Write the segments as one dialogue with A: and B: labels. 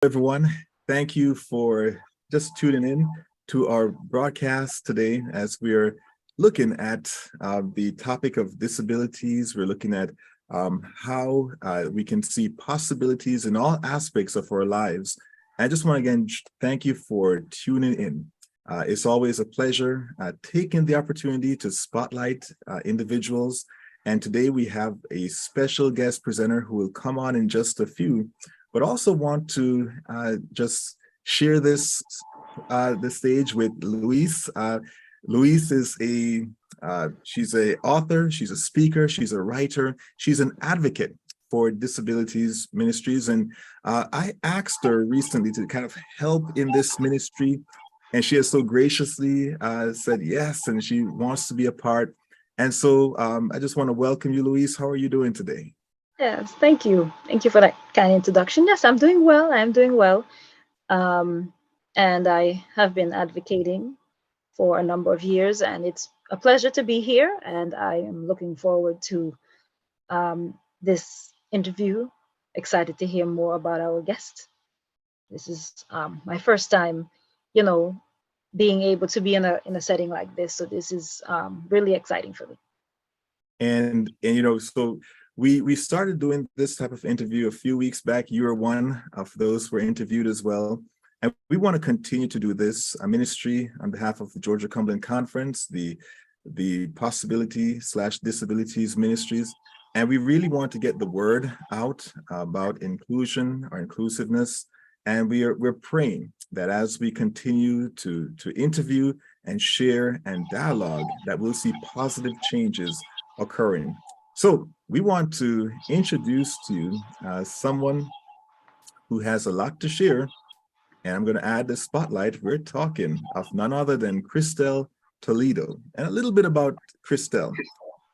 A: Everyone. Thank you for just tuning in to our broadcast today as we're looking at the topic of disabilities. We're looking at how we can see possibilities in all aspects of our lives. I just want to again thank you for tuning in. It's always a pleasure taking the opportunity to spotlight individuals. And today we have a special guest presenter who will come on in just a few, but also want to just share the stage with Louise. Louise is she's an author, she's a speaker, she's a writer, she's an advocate for Disabilities Ministries. And I asked her recently to kind of help in this ministry, and she has so graciously said yes, and she wants to be a part. And so I just want to welcome you, Louise. How are you doing today?
B: Yes, thank you. Thank you for that kind introduction. Yes, I'm doing well. I'm doing well. Um, and I have been advocating for a number of years, and it's a pleasure to be here. And I am looking forward to this interview. Excited to hear more about our guest. This is my first time, you know, being able to be in a setting like this. So this is really exciting for me.
A: And so we started doing this type of interview a few weeks back. You were one of those who were interviewed as well. And we want to continue to do this, a ministry on behalf of the Georgia Cumberland Conference, the Possibility/Disabilities Ministries. And we really want to get the word out about inclusion or inclusiveness. And we're praying that as we continue to interview and share and dialogue, that we'll see positive changes occurring. So we want to introduce to you someone who has a lot to share. And I'm going to add the spotlight. We're talking of none other than Crystelle Toledo. And a little bit about Crystelle.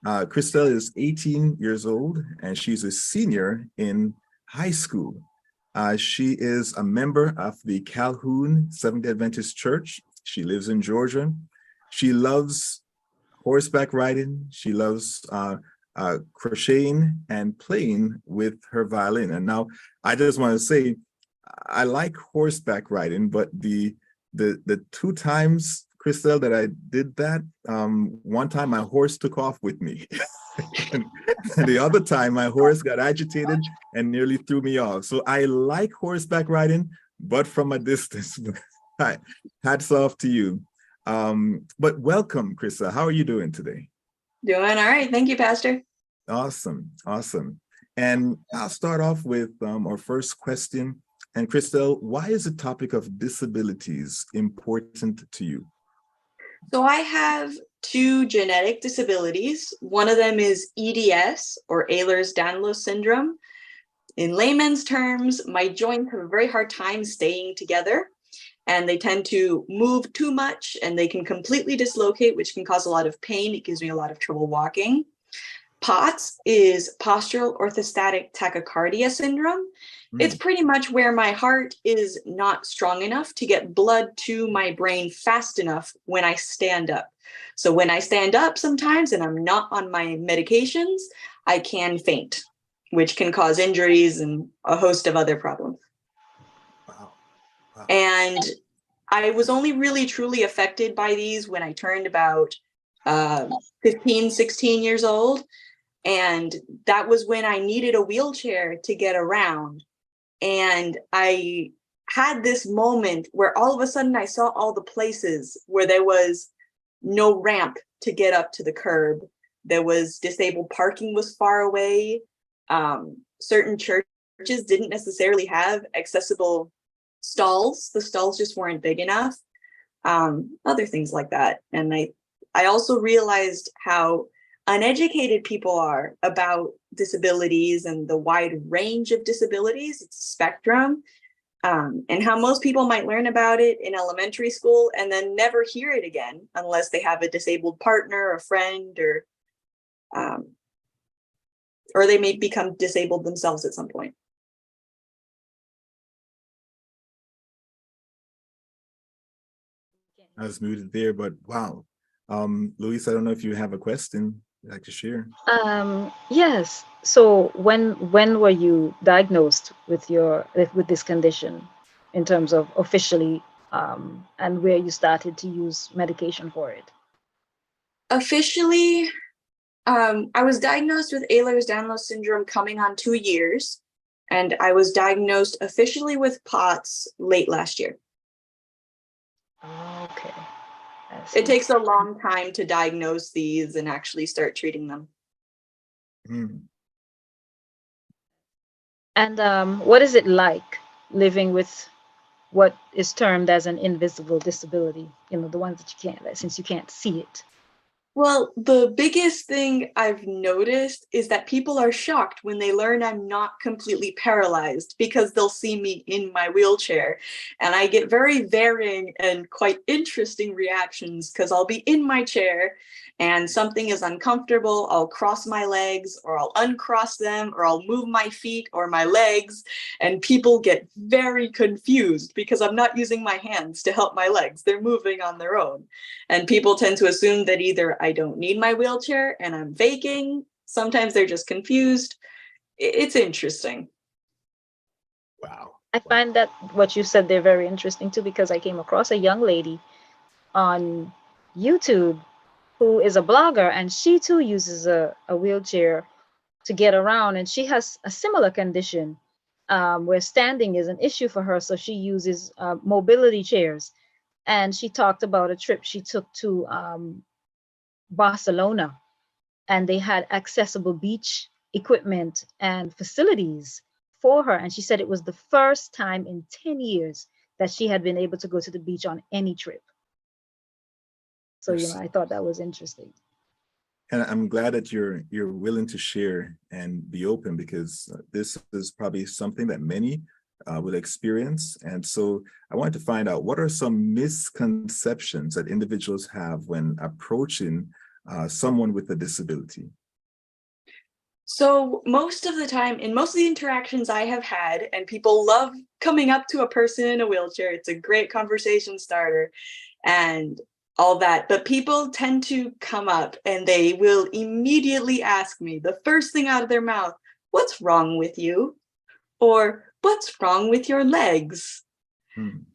A: Crystelle is 18 years old, and she's a senior in high school. She is a member of the Calhoun Seventh-day Adventist Church. She lives in Georgia. She loves horseback riding. She loves crocheting and playing with her violin. And now I just want to say, I like horseback riding, but the two times, Crystelle, that I did that, one time my horse took off with me. and the other time my horse got agitated and nearly threw me off. So I like horseback riding, but from a distance. Hats off to you. But welcome, Crystelle. How are you doing today?
C: Doing all right. Thank you, Pastor.
A: Awesome. And I'll start off with our first question. And Crystelle, why is the topic of disabilities important to you?
C: So I have two genetic disabilities. One of them is EDS, or Ehlers-Danlos syndrome. In layman's terms, my joints have a very hard time staying together, and they tend to move too much, and they can completely dislocate, which can cause a lot of pain. It gives me a lot of trouble walking. POTS is postural orthostatic tachycardia syndrome. It's pretty much where my heart is not strong enough to get blood to my brain fast enough when I stand up. So when I stand up sometimes and I'm not on my medications, I can faint, which can cause injuries and a host of other problems.
A: Wow.
C: And I was only really truly affected by these when I turned about 15, 16 years old. And that was when I needed a wheelchair to get around. And I had this moment where all of a sudden I saw all the places where there was no ramp to get up to the curb. There was disabled parking was far away. Certain churches didn't necessarily have accessible stalls. The stalls just weren't big enough. Other things like that. And I also realized how uneducated people are about disabilities and the wide range of disabilities, it's a spectrum, and how most people might learn about it in elementary school and then never hear it again unless they have a disabled partner, a friend, or they may become disabled themselves at some point.
A: I was muted there, but wow. Louise, I don't know if you have a question you'd like to share.
B: Yes. So when were you diagnosed with this condition? in terms of officially, and where you started to use medication for it?
C: Officially, I was diagnosed with Ehlers-Danlos syndrome coming on 2 years, and I was diagnosed officially with POTS late last year.
B: Okay.
C: It takes a long time to diagnose these and actually start treating them.
B: And what is it like living with what is termed as an invisible disability? You know, the ones that you can't, since you can't see it.
C: Well, the biggest thing I've noticed is that people are shocked when they learn I'm not completely paralyzed, because they'll see me in my wheelchair. And I get very varying and quite interesting reactions, because I'll be in my chair and something is uncomfortable. I'll cross my legs, or I'll uncross them, or I'll move my feet or my legs. And people get very confused because I'm not using my hands to help my legs. They're moving on their own. And people tend to assume that either I don't need my wheelchair and I'm faking. Sometimes they're just confused. It's interesting.
A: Wow.
B: I find that what you said there very interesting too, because I came across a young lady on YouTube who is a blogger, and she too uses a wheelchair to get around, and she has a similar condition where standing is an issue for her, so she uses mobility chairs. And she talked about a trip she took to Barcelona, and they had accessible beach equipment and facilities for her. And she said it was the first time in 10 years that she had been able to go to the beach on any trip. So, you know, I thought that was interesting.
A: And I'm glad that you're willing to share and be open, because this is probably something that many will experience. And so I wanted to find out, what are some misconceptions that individuals have when approaching someone with a disability?
C: So most of the time, in most of the interactions I have had, and people love coming up to a person in a wheelchair, it's a great conversation starter and all that, but people tend to come up and they will immediately ask me, the first thing out of their mouth, "What's wrong with you?" Or "What's wrong with your legs?"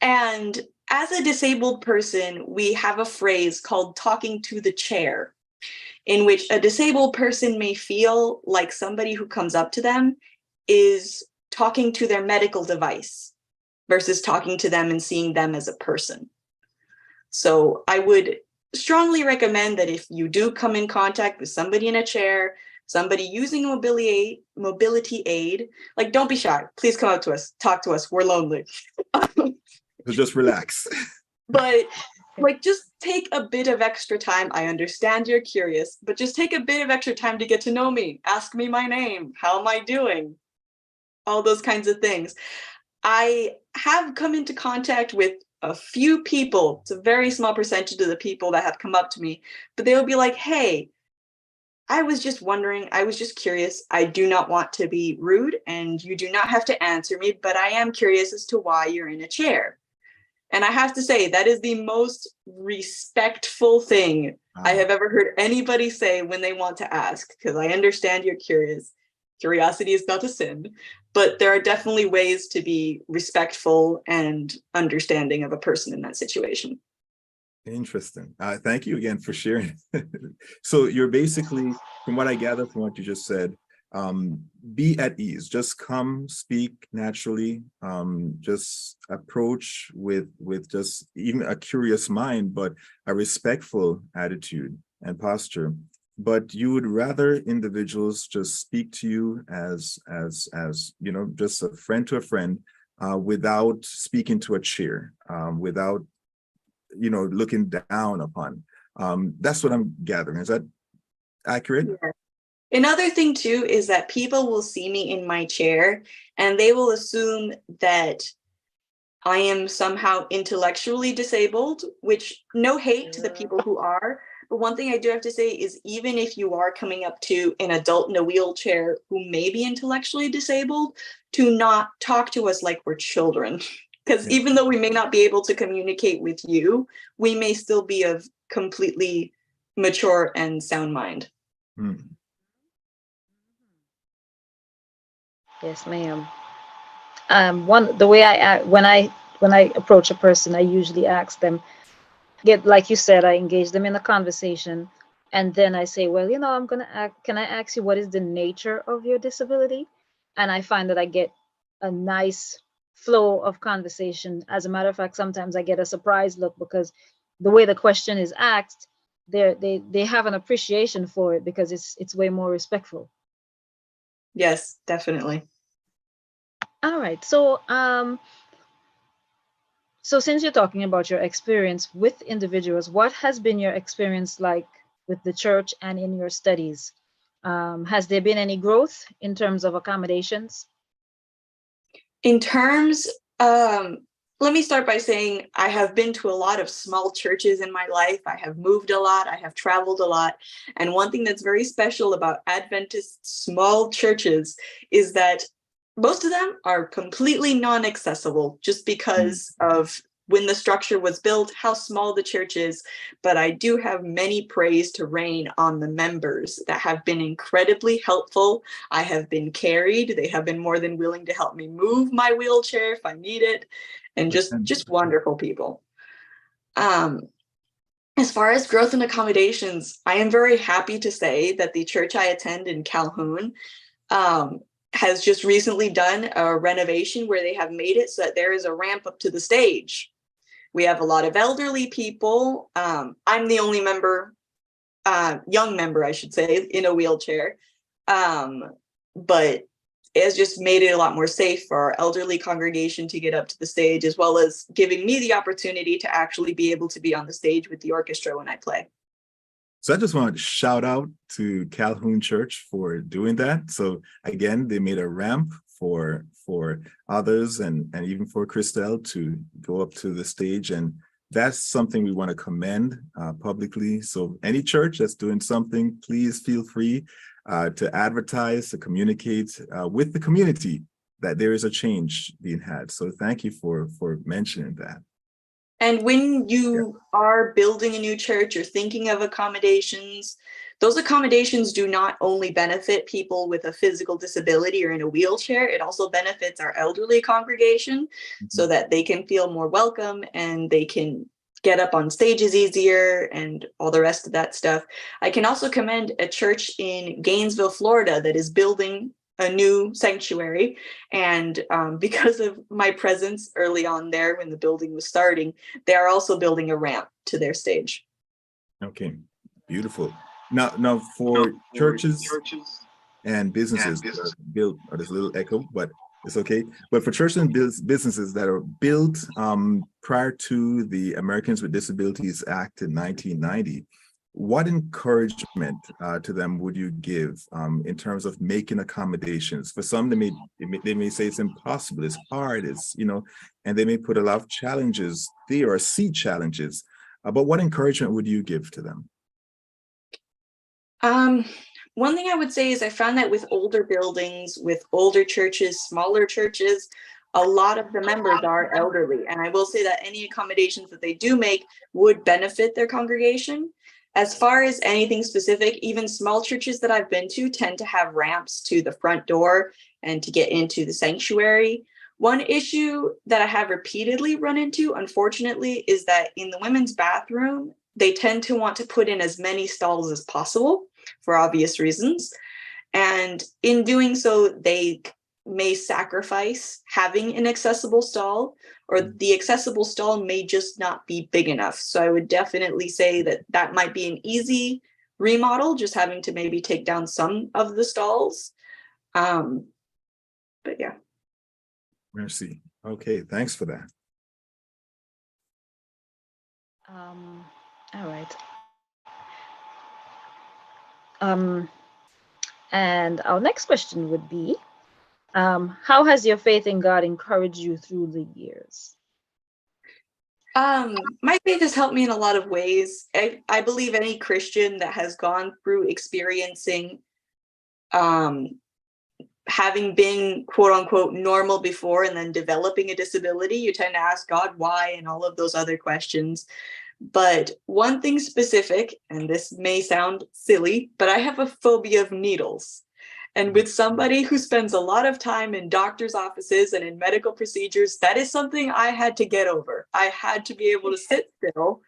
C: And as a disabled person, we have a phrase called talking to the chair, in which a disabled person may feel like somebody who comes up to them is talking to their medical device versus talking to them and seeing them as a person. So I would strongly recommend that if you do come in contact with somebody in a chair, somebody using a mobility aid, like, don't be shy. Please come up to us, talk to us. We're lonely.
A: So just relax.
C: But like, just take a bit of extra time. I understand you're curious, but just take a bit of extra time to get to know me. Ask me my name. How am I doing? All those kinds of things. I have come into contact with a few people. It's a very small percentage of the people that have come up to me, but they will be like, "Hey, I was just wondering, I was just curious. I do not want to be rude, and you do not have to answer me, but I am curious as to why you're in a chair." And I have to say, that is the most respectful thing I have ever heard anybody say when they want to ask, because I understand you're curious. Curiosity is not a sin, but there are definitely ways to be respectful and understanding of a person in that situation.
A: Interesting. Thank you again for sharing. So you're basically, from what I gather from what you just said, be at ease. Just come, speak naturally. Just approach with just even a curious mind, but a respectful attitude and posture. But you would rather individuals just speak to you as you know, just a friend to a friend, without speaking to a chair, without, you know, looking down upon. That's what I'm gathering. Is that accurate?
C: Yeah. Another thing too is that people will see me in my chair and they will assume that I am somehow intellectually disabled, which, no hate to the people who are. But one thing I do have to say is, even if you are coming up to an adult in a wheelchair who may be intellectually disabled, to not talk to us like we're children. Because even though we may not be able to communicate with you, we may still be of completely mature and sound mind.
B: Yes, ma'am. The way when I when I approach a person, I usually ask them, like you said, I engage them in a conversation, and then I say, well, can I ask you what is the nature of your disability? And I find that I get a nice flow of conversation. As a matter of fact, sometimes I get a surprise look because the way the question is asked, they have an appreciation for it because it's way more respectful.
C: Yes, definitely.
B: All right. So since you're talking about your experience with individuals, what has been your experience like with the church and in your studies? Has there been any growth in terms of accommodations?
C: In terms, let me start by saying I have been to a lot of small churches in my life. I have moved a lot. I have traveled a lot. And one thing that's very special about Adventist small churches is that most of them are completely non-accessible just because of when the structure was built, how small the church is. But I do have many praise to rain on the members that have been incredibly helpful. I have been carried. They have been more than willing to help me move my wheelchair if I need it, and just wonderful people. As far as growth and accommodations, I am very happy to say that the church I attend in Calhoun has just recently done a renovation where they have made it so that there is a ramp up to the stage. We have a lot of elderly people. I'm the only member, young member, I should say, in a wheelchair. But it has just made it a lot more safe for our elderly congregation to get up to the stage, as well as giving me the opportunity to actually be able to be on the stage with the orchestra when I play.
A: So I just want to shout out to Calhoun Church for doing that. So again, they made a ramp for others and even for Crystelle to go up to the stage. And that's something we want to commend publicly. So any church that's doing something, please feel free to advertise, to communicate with the community that there is a change being had. So thank you for mentioning that.
C: And when you are building a new church or thinking of accommodations, those accommodations do not only benefit people with a physical disability or in a wheelchair, it also benefits our elderly congregation so that they can feel more welcome and they can get up on stages easier and all the rest of that stuff. I can also commend a church in Gainesville, Florida that is building a new sanctuary, and because of my presence early on there when the building was starting, they are also building a ramp to their stage.
A: Okay, beautiful. Now for churches and businesses that are built, or there's a little echo, but it's okay. But for churches and businesses that are built prior to the Americans with Disabilities Act in 1990, what encouragement to them would you give in terms of making accommodations? For some, they may say it's impossible, it's hard, and they may put a lot of challenges there or see challenges. But what encouragement would you give to them?
C: One thing I would say is I found that with older buildings, with older churches, smaller churches, a lot of the members are elderly. And I will say that any accommodations that they do make would benefit their congregation. As far as anything specific, even small churches that I've been to tend to have ramps to the front door and to get into the sanctuary. One issue that I have repeatedly run into, unfortunately, is that in the women's bathroom, they tend to want to put in as many stalls as possible for obvious reasons. And in doing so, they may sacrifice having an accessible stall, or the accessible stall may just not be big enough. So I would definitely say that that might be an easy remodel, just having to maybe take down some of the stalls. But yeah.
A: Merci. Okay, thanks for that.
B: All right. And our next question would be, how has your faith in God encouraged you through the years?
C: My faith has helped me in a lot of ways. I believe any Christian that has gone through experiencing having been quote unquote normal before and then developing a disability, you tend to ask God why and all of those other questions. But one thing specific, and this may sound silly, but I have a phobia of needles. And with somebody who spends a lot of time in doctor's offices and in medical procedures, that is something I had to get over. I had to be able to sit still.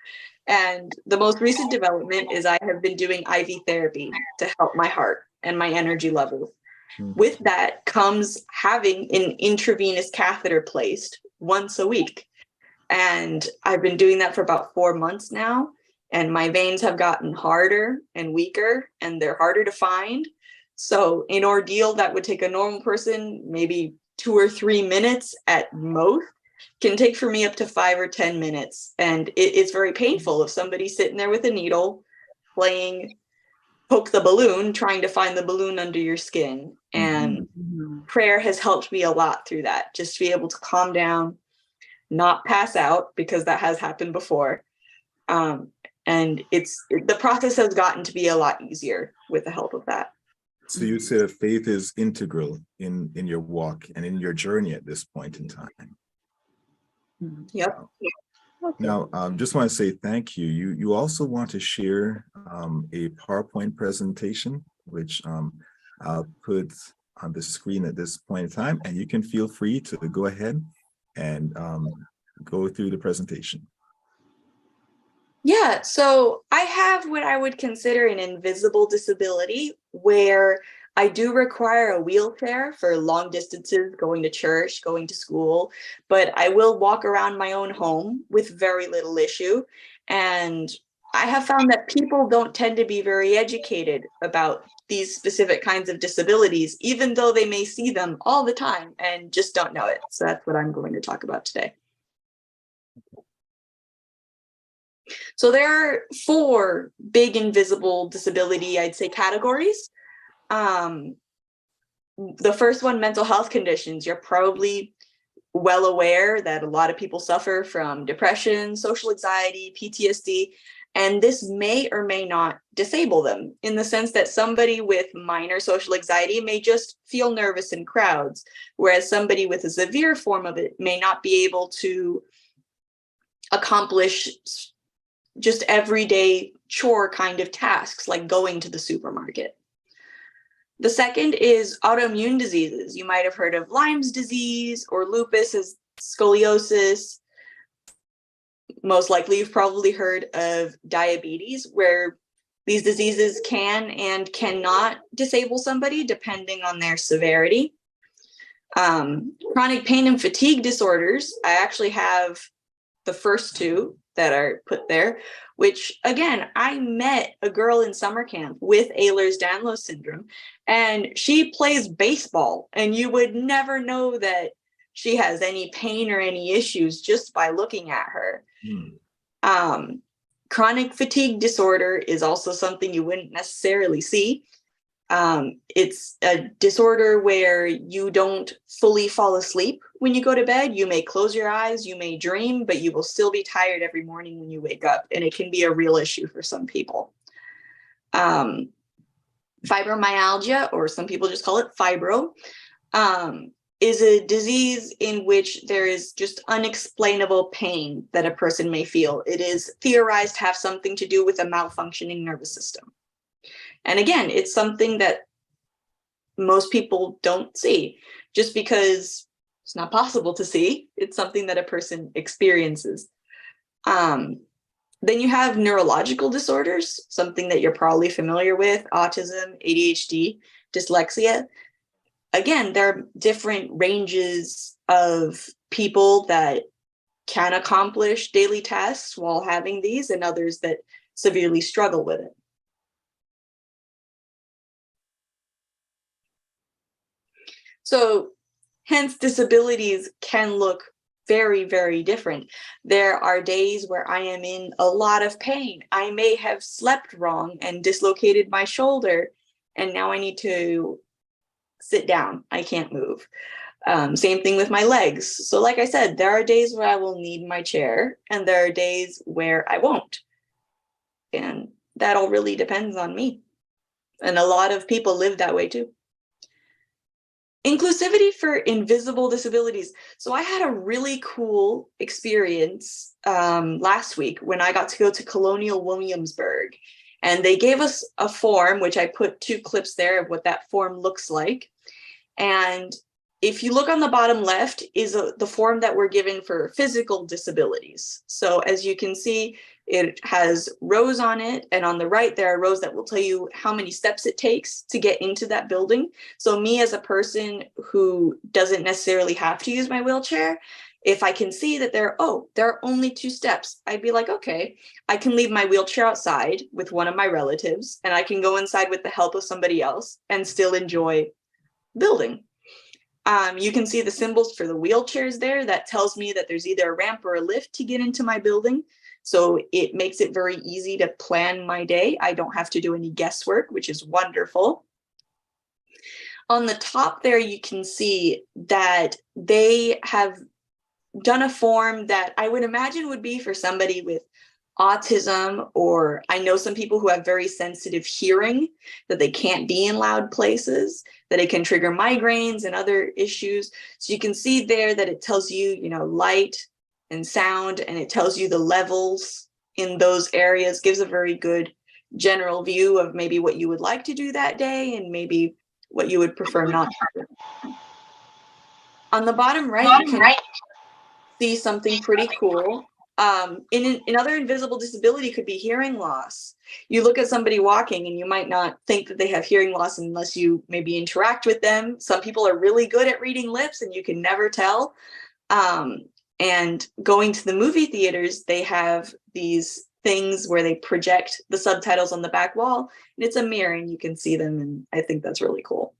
C: And the most recent development is I have been doing IV therapy to help my heart and my energy levels. With that comes having an intravenous catheter placed once a week. And I've been doing that for about 4 months now. And my veins have gotten harder and weaker, and they're harder to find. So an ordeal that would take a normal person maybe 2 or 3 minutes at most can take for me up to 5 or 10 minutes. And it's very painful if somebody's sitting there with a needle playing poke the balloon, trying to find the balloon under your skin. And prayer has helped me a lot through that, just to be able to calm down, not pass out, because that has happened before. And the process has gotten to be a lot easier with the help of that.
A: So you say that faith is integral in your walk and in your journey at this point in time.
C: Yep.
A: Now, just want to say thank you. You also want to share a PowerPoint presentation, which I'll put on the screen at this point in time, and you can feel free to go ahead and go through the presentation.
C: Yeah, so I have what I would consider an invisible disability, where I do require a wheelchair for long distances, going to church, going to school, but I will walk around my own home with very little issue. And I have found that people don't tend to be very educated about these specific kinds of disabilities, even though they may see them all the time and just don't know it. So that's what I'm going to talk about today. So there are 4 big invisible disability, I'd say, categories. The first one, mental health conditions. You're probably well aware that a lot of people suffer from depression, social anxiety, PTSD, and this may or may not disable them, in the sense that somebody with minor social anxiety may just feel nervous in crowds, whereas somebody with a severe form of it may not be able to accomplish just everyday chore kind of tasks, like going to the supermarket. The second is autoimmune diseases. You might have heard of Lyme's disease or lupus as scoliosis. Most likely you've probably heard of diabetes, where these diseases can and cannot disable somebody depending on their severity. Chronic pain and fatigue disorders. I actually have the first 2 that are put there, which again, I met a girl in summer camp with Ehlers-Danlos syndrome, and she plays baseball, and you would never know that she has any pain or any issues just by looking at her. Chronic fatigue disorder is also something you wouldn't necessarily see. It's a disorder where you don't fully fall asleep when you go to bed. You may close your eyes, you may dream, but you will still be tired every morning when you wake up, and it can be a real issue for some people. Fibromyalgia, or some people just call it fibro, is a disease in which there is just unexplainable pain that a person may feel. It is theorized to have something to do with a malfunctioning nervous system. And again, it's something that most people don't see, just because it's not possible to see. It's something that a person experiences. Then you have neurological disorders, something that you're probably familiar with: autism, ADHD, dyslexia. Again, there are different ranges of people that can accomplish daily tasks while having these, and others that severely struggle with it. So hence, disabilities can look very, very different. There are days where I am in a lot of pain. I may have slept wrong and dislocated my shoulder, and now I need to sit down. I can't move. Same thing with my legs. So like I said, there are days where I will need my chair, and there are days where I won't. And that all really depends on me. And a lot of people live that way too. Inclusivity for invisible disabilities. So I had a really cool experience last week when I got to go to Colonial Williamsburg. And they gave us a form, which I put 2 clips there of what that form looks like. And if you look on the bottom left is the form that we're given for physical disabilities. So as you can see, it has rows on it, and on the right there are rows that will tell you how many steps it takes to get into that building. So me as a person who doesn't necessarily have to use my wheelchair, if I can see that there are only 2 steps, I'd be like, okay, I can leave my wheelchair outside with one of my relatives, and I can go inside with the help of somebody else and still enjoy building. You can see the symbols for the wheelchairs there. That tells me that there's either a ramp or a lift to get into my building. So it makes it very easy to plan my day. I don't have to do any guesswork, which is wonderful. On the top there, you can see that they have done a form that I would imagine would be for somebody with autism, or I know some people who have very sensitive hearing, that they can't be in loud places, that it can trigger migraines and other issues. So you can see there that it tells you, light and sound, and it tells you the levels in those areas, gives a very good general view of maybe what you would like to do that day and maybe what you would prefer not to do. On the bottom right, you can see something pretty cool. Another invisible disability could be hearing loss. You look at somebody walking and you might not think that they have hearing loss unless you maybe interact with them. Some people are really good at reading lips and you can never tell. And going to the movie theaters, they have these things where they project the subtitles on the back wall, and it's a mirror and you can see them, and I think that's really cool.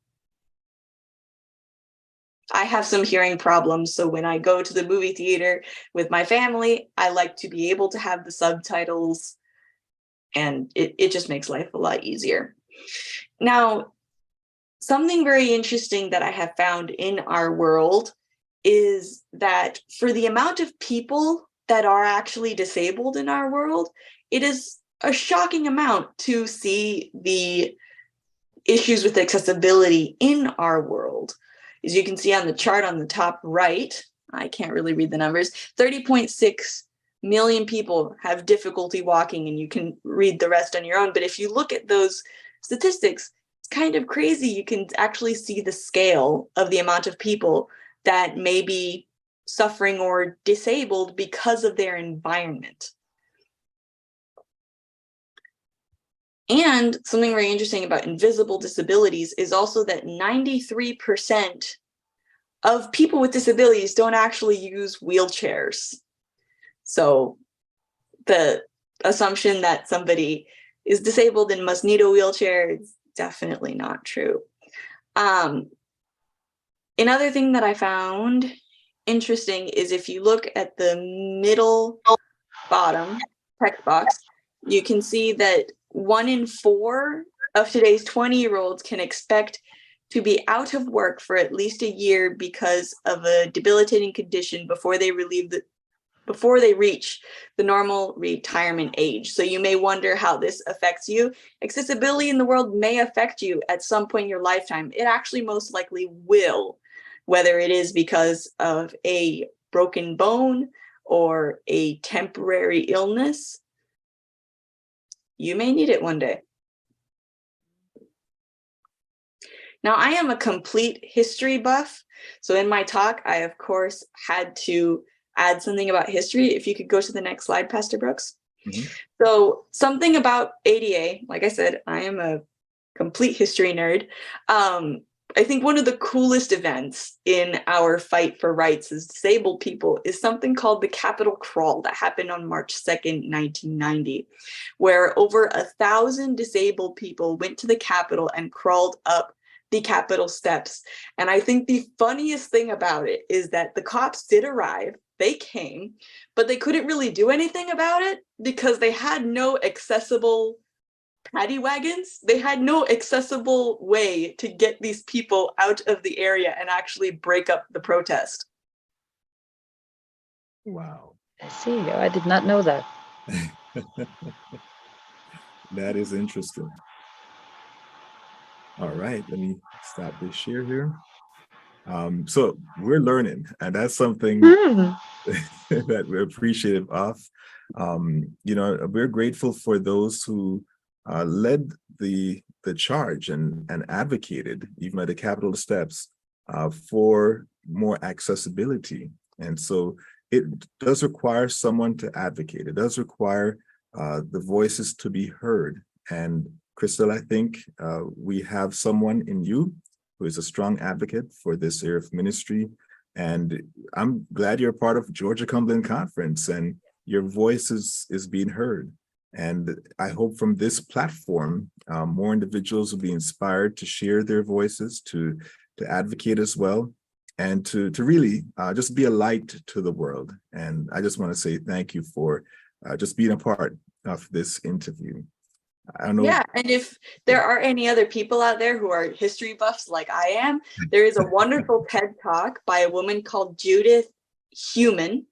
C: I have some hearing problems, so when I go to the movie theater with my family, I like to be able to have the subtitles, and it just makes life a lot easier. Now, something very interesting that I have found in our world is that for the amount of people that are actually disabled in our world, it is a shocking amount to see the issues with accessibility in our world. As you can see on the chart on the top right, I can't really read the numbers, 30.6 million people have difficulty walking, and you can read the rest on your own. But if you look at those statistics, it's kind of crazy. You can actually see the scale of the amount of people that may be suffering or disabled because of their environment. And something very interesting about invisible disabilities is also that 93% of people with disabilities don't actually use wheelchairs. So the assumption that somebody is disabled and must need a wheelchair is definitely not true. Another thing that I found interesting is if you look at the middle bottom text box, you can see that 1 in 4 of today's 20-year-olds can expect to be out of work for at least a year because of a debilitating condition before they reach the normal retirement age. So you may wonder how this affects you. Accessibility in the world may affect you at some point in your lifetime. It actually most likely will, whether it is because of a broken bone or a temporary illness. You may need it one day. Now, I am a complete history buff. So in my talk, I, of course, had to add something about history. If you could go to the next slide, Pastor Brooks. Mm-hmm. So something about ADA, like I said, I am a complete history nerd. I think one of the coolest events in our fight for rights as disabled people is something called the Capitol Crawl that happened on March 2nd, 1990, where over 1,000 disabled people went to the Capitol and crawled up the Capitol steps. And I think the funniest thing about it is that the cops did arrive, they came, but they couldn't really do anything about it because they had no accessible paddy wagons. They had no accessible way to get these people out of the area and actually break up the protest.
A: Wow.
B: I see. I did not know that.
A: That is interesting. All right, let me stop this share here. So we're learning, and that's something that we're appreciative of. We're grateful for those who led the charge and advocated, even at the Capitol steps, for more accessibility. And so it does require someone to advocate. It does require the voices to be heard. And Crystelle, I think we have someone in you who is a strong advocate for this area of ministry. And I'm glad you're part of Georgia Cumberland Conference and your voice is being heard. And I hope from this platform, more individuals will be inspired to share their voices, to advocate as well, and to really just be a light to the world. And I just want to say thank you for just being a part of this interview. I don't know.
C: Yeah, and if there are any other people out there who are history buffs like I am, there is a wonderful TED Talk by a woman called Judith Heumann,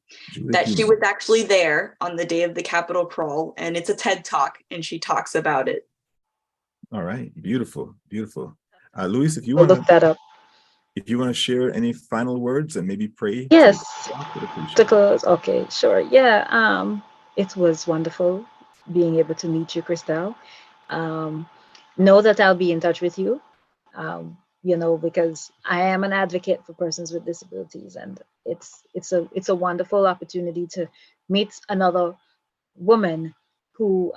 C: she was actually there on the day of the Capitol crawl, and it's a TED Talk, and she talks about it.
A: All right, beautiful, beautiful. Luis, if you
B: We'll
A: want to
B: look that up.
A: If you want to share any final words and maybe pray.
B: Yes, to close. Okay, sure. Yeah, it was wonderful being able to meet you, Crystelle. Know that I'll be in touch with you, because I am an advocate for persons with disabilities, and it's a wonderful opportunity to meet another woman who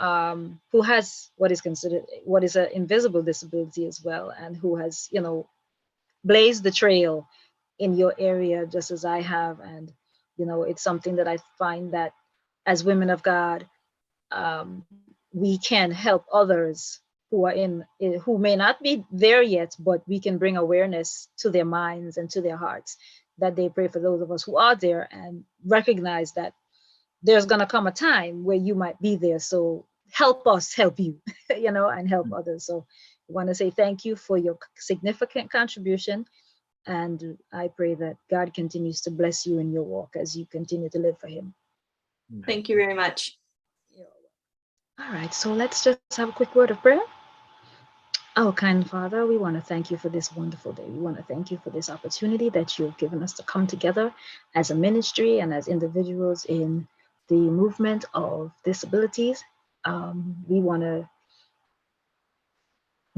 B: has what is an invisible disability as well, and who has blazed the trail in your area just as I have. And it's something that I find that as women of God, we can help others who are who may not be there yet, but we can bring awareness to their minds and to their hearts that they pray for those of us who are there, and recognize that there's going to come a time where you might be there. So help us help you, and help others. So I want to say thank you for your significant contribution. And I pray that God continues to bless you in your walk as you continue to live for him.
C: Thank you very much.
B: All right, so let's just have a quick word of prayer. Our kind Father, we want to thank you for this wonderful day. We want to thank you for this opportunity that you've given us to come together as a ministry and as individuals in the movement of disabilities. We want to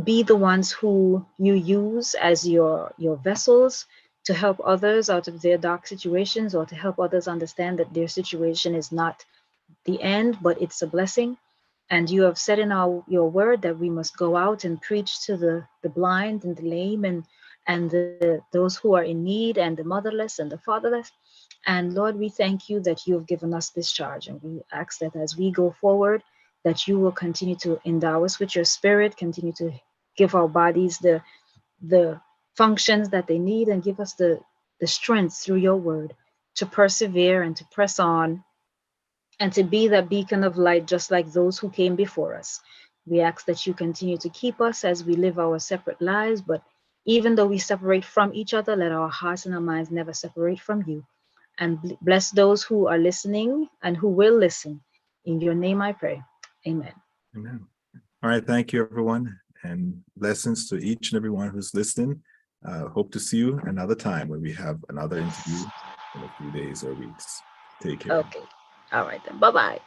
B: be the ones who you use as your vessels to help others out of their dark situations, or to help others understand that their situation is not the end, but it's a blessing. And you have said in your word that we must go out and preach to the blind and the lame, and those who are in need, and the motherless and the fatherless. And Lord, we thank you that you have given us this charge, and we ask that as we go forward, that you will continue to endow us with your spirit, continue to give our bodies the functions that they need, and give us the strength through your word to persevere and to press on, and to be that beacon of light, just like those who came before us. We ask that you continue to keep us as we live our separate lives, but even though we separate from each other, let our hearts and our minds never separate from you. And bless those who are listening and who will listen. In your name I pray. Amen.
A: Amen. All right, thank you, everyone, and blessings to each and everyone who's listening. Hope to see you another time when we have another interview in a few days or weeks. Take care.
B: Okay. All right then. Bye-bye.